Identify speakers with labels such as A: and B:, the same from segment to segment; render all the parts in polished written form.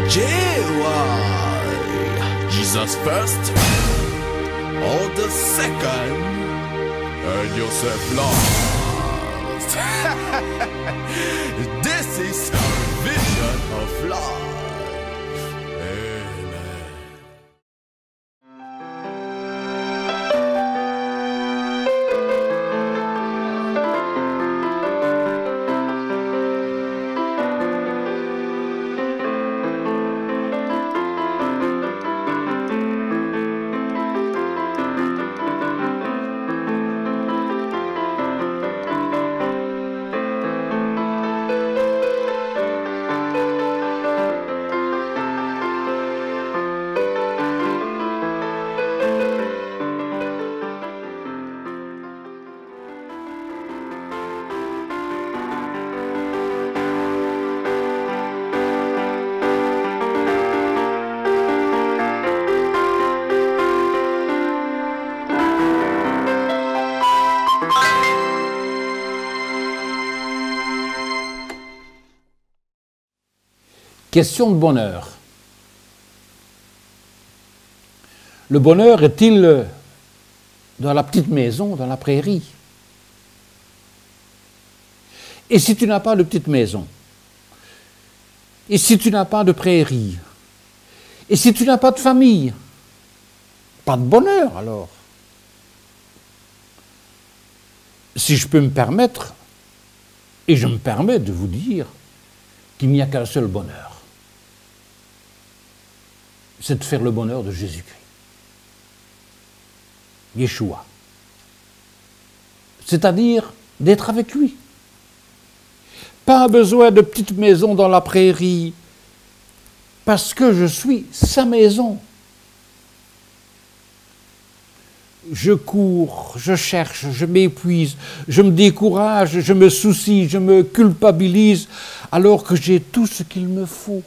A: J.Y. Jesus first, or the second, and yourself lost. This is a vision of life.
B: Question de bonheur. Le bonheur est-il dans la petite maison, dans la prairie? Et si tu n'as pas de petite maison? Et si tu n'as pas de prairie? Et si tu n'as pas de famille? Pas de bonheur alors. Si je peux me permettre, et je me permets de vous dire qu'il n'y a qu'un seul bonheur. C'est de faire le bonheur de Jésus-Christ. Yeshua. C'est-à-dire d'être avec lui. Pas besoin de petite maison dans la prairie, parce que je suis sa maison. Je cours, je cherche, je m'épuise, je me décourage, je me soucie, je me culpabilise, alors que j'ai tout ce qu'il me faut.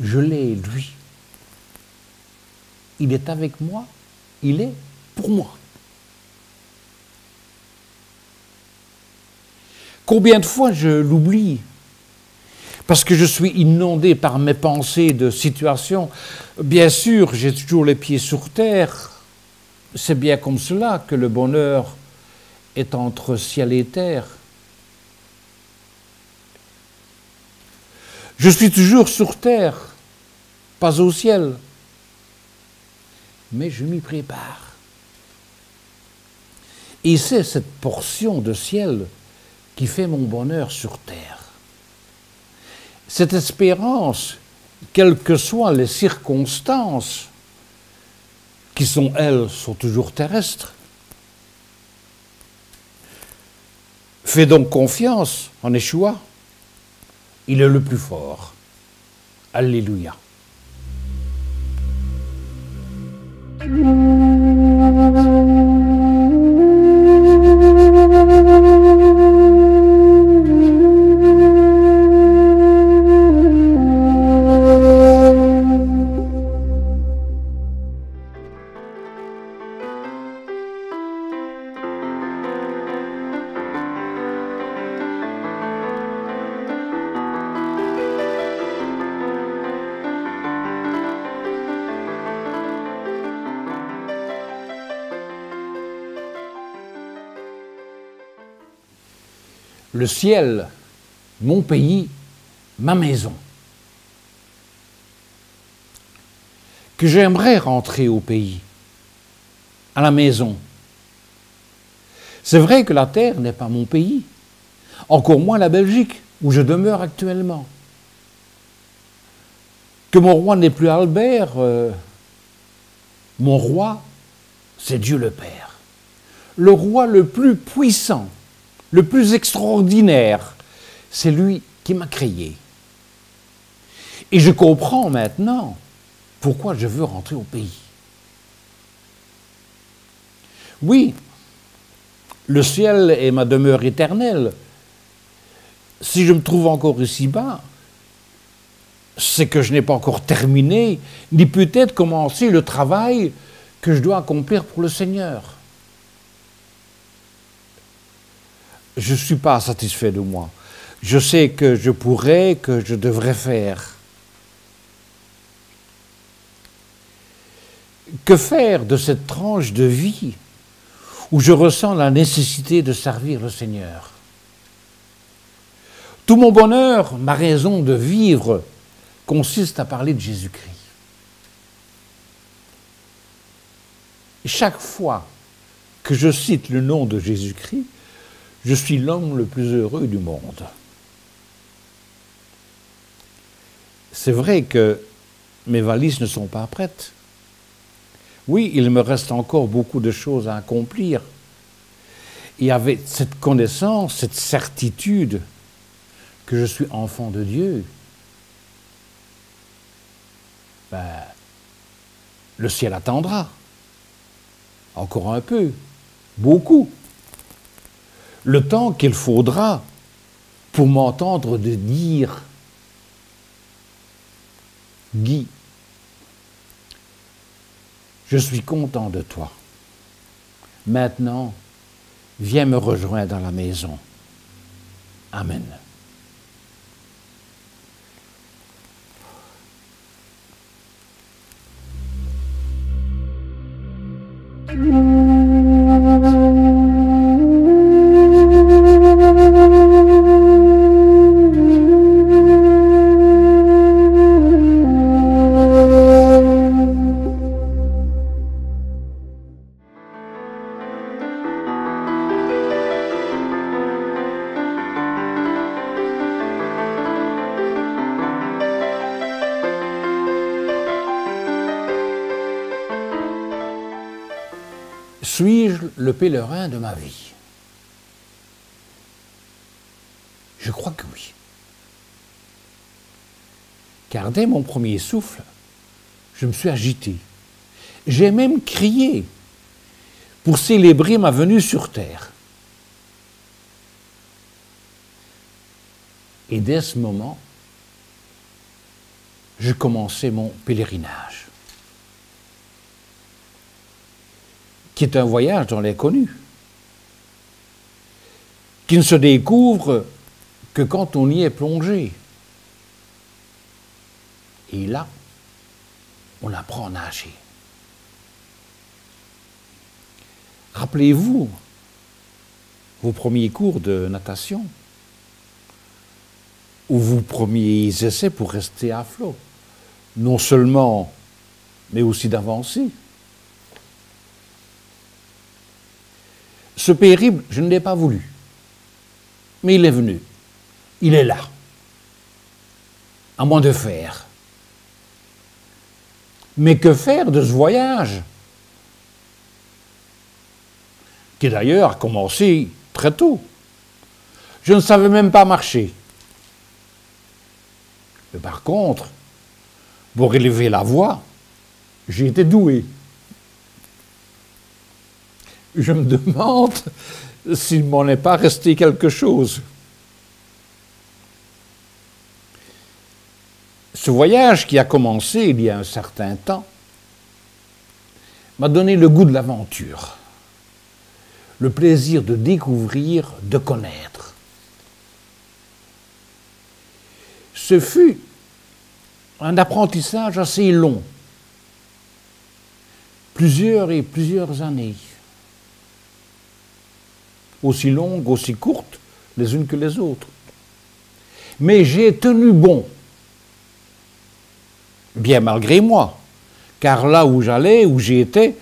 B: Je l'ai, lui. Il est avec moi, il est pour moi. Combien de fois je l'oublie? Parce que je suis inondé par mes pensées de situations. Bien sûr, j'ai toujours les pieds sur terre. C'est bien comme cela que le bonheur est entre ciel et terre. Je suis toujours sur terre, pas au ciel. Mais je m'y prépare. Et c'est cette portion de ciel qui fait mon bonheur sur terre. Cette espérance, quelles que soient les circonstances, qui sont, elles, sont toujours terrestres. Fais donc confiance en Yeshua. Il est le plus fort. Alléluia. Le ciel, mon pays, ma maison. Que j'aimerais rentrer au pays, à la maison. C'est vrai que la terre n'est pas mon pays, encore moins la Belgique, où je demeure actuellement. Que mon roi n'est plus Albert, mon roi, c'est Dieu le Père. Le roi le plus puissant, le plus extraordinaire, c'est lui qui m'a créé. Et je comprends maintenant pourquoi je veux rentrer au pays. Oui, le ciel est ma demeure éternelle. Si je me trouve encore ici-bas, c'est que je n'ai pas encore terminé, ni peut-être commencé le travail que je dois accomplir pour le Seigneur. Je ne suis pas satisfait de moi. je sais que je pourrais, que je devrais faire. Que faire de cette tranche de vie où je ressens la nécessité de servir le Seigneur? Tout mon bonheur, ma raison de vivre, consiste à parler de Jésus-Christ. Et chaque fois que je cite le nom de Jésus-Christ, je suis l'homme le plus heureux du monde. C'est vrai que mes valises ne sont pas prêtes. Oui, il me reste encore beaucoup de choses à accomplir. Et avec cette connaissance, cette certitude que je suis enfant de Dieu, le ciel attendra. Encore un peu, beaucoup. Le temps qu'il faudra pour m'entendre de dire « Guy, je suis content de toi. Maintenant, viens me rejoindre à la maison. » Amen. Suis-je le pèlerin de ma vie? Je crois que oui. Car dès mon premier souffle, je me suis agité. J'ai même crié pour célébrer ma venue sur terre. Et dès ce moment, je commençais mon pèlerinage, qui est un voyage dans l'inconnu, qui ne se découvre que quand on y est plongé. Et là, on apprend à nager. Rappelez-vous vos premiers cours de natation, ou vos premiers essais pour rester à flot, non seulement, mais aussi d'avancer. Ce périple, je ne l'ai pas voulu, mais il est venu, il est là, à moi de faire. Mais que faire de ce voyage, qui d'ailleurs a commencé très tôt? Je ne savais même pas marcher. Mais par contre, pour élever la voix, j'ai été doué. Je me demande s'il m'en est pas resté quelque chose. Ce voyage qui a commencé il y a un certain temps m'a donné le goût de l'aventure, le plaisir de découvrir, de connaître. Ce fut un apprentissage assez long, plusieurs années, aussi longues, aussi courtes les unes que les autres. Mais j'ai tenu bon, bien malgré moi, car là où j'allais, où j'étais,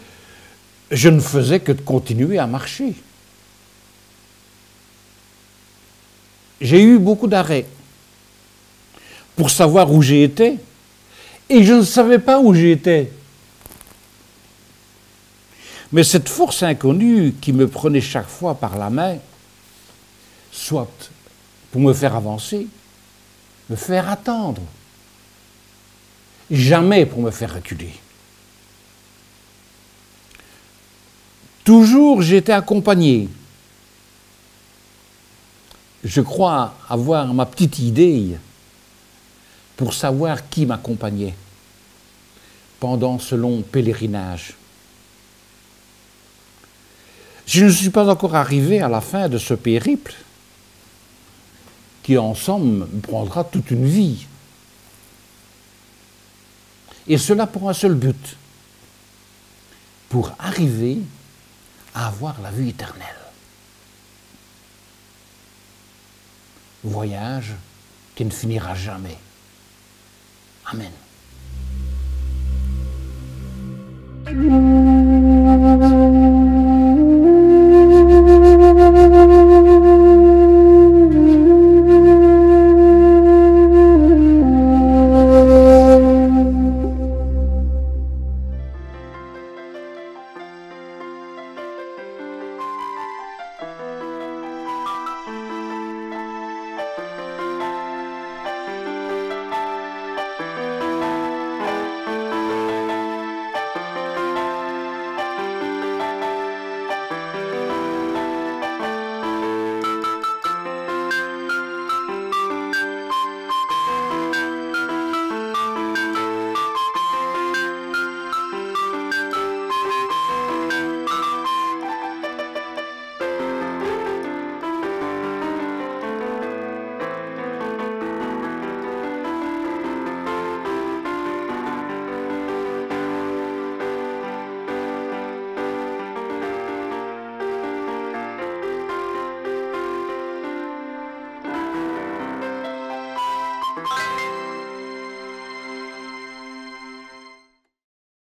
B: je ne faisais que de continuer à marcher. J'ai eu beaucoup d'arrêts pour savoir où j'étais, et je ne savais pas où j'étais. Mais cette force inconnue qui me prenait chaque fois par la main, soit pour me faire avancer, me faire attendre, jamais pour me faire reculer. Toujours j'étais accompagné. Je crois avoir ma petite idée pour savoir qui m'accompagnait pendant ce long pèlerinage. Je ne suis pas encore arrivé à la fin de ce périple, qui ensemble me prendra toute une vie. Et cela pour un seul but, pour arriver à avoir la vie éternelle. Voyage qui ne finira jamais. Amen.